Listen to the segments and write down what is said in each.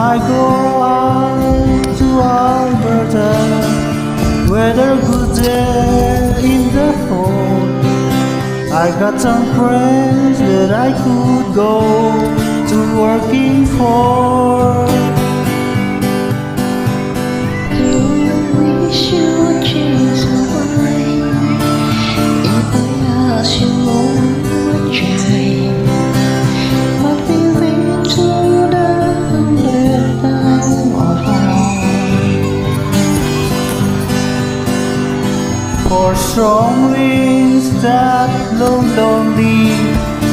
I go out to Alberta, weather good there in the fall. I got some friends that I could go to working for. Do you wish you would change your mind? If I ask you one time, but we went to the 100 time of For strong winds that blow lonely,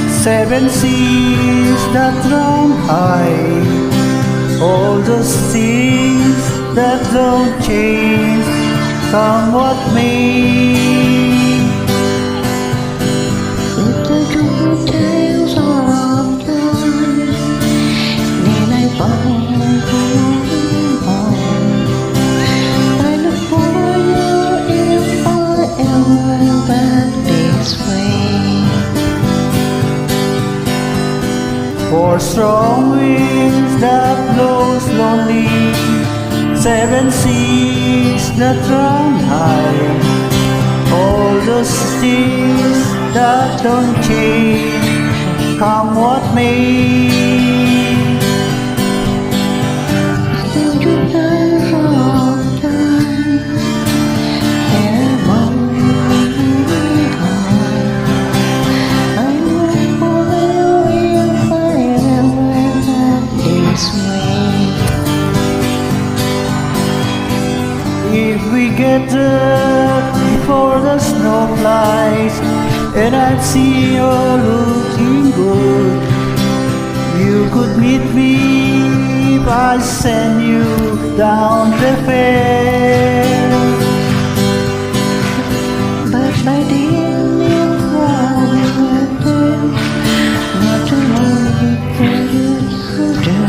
7 seas that run high, all those things that don't change, come what may. If the good tales are of time, then I find home. I look for you if I ever back this way. For strong winds that blows lonely, 7 seas that run high, all those things that don't change, come what may. The good times are of time, and I won't home. I look for you if I ever back this way. If we get up before the snow flies, and I see you're looking good, you could meet me if I send you down the fair. But by then you probably went there, not to know for you to do.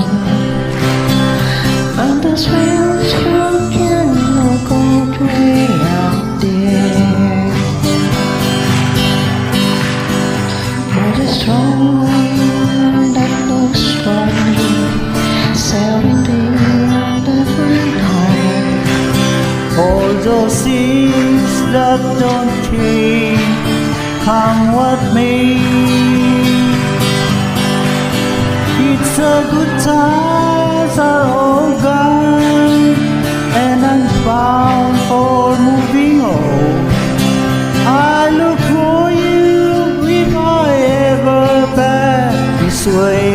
And the swells you can look all the way out there. For the strong wind that blows strongly, sailing the different high. All those things that don't change, come what may. It's a good times are all gone, and I'm bound for moving on. I look for you if I ever back this way.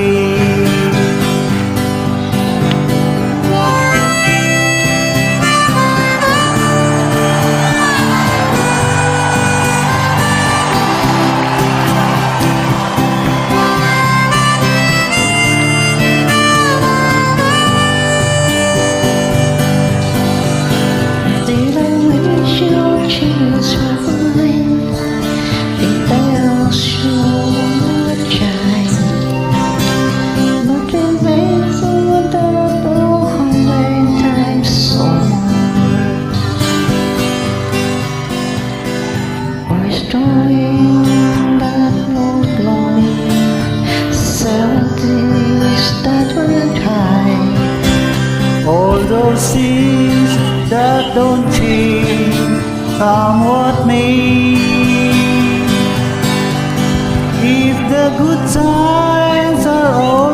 Did I wish you'd change your mind? If I asked you one time, but we went through that 100 times so more. For a story that was lonely, 70s that went high. All those things that don't change, come what may. If the good times are all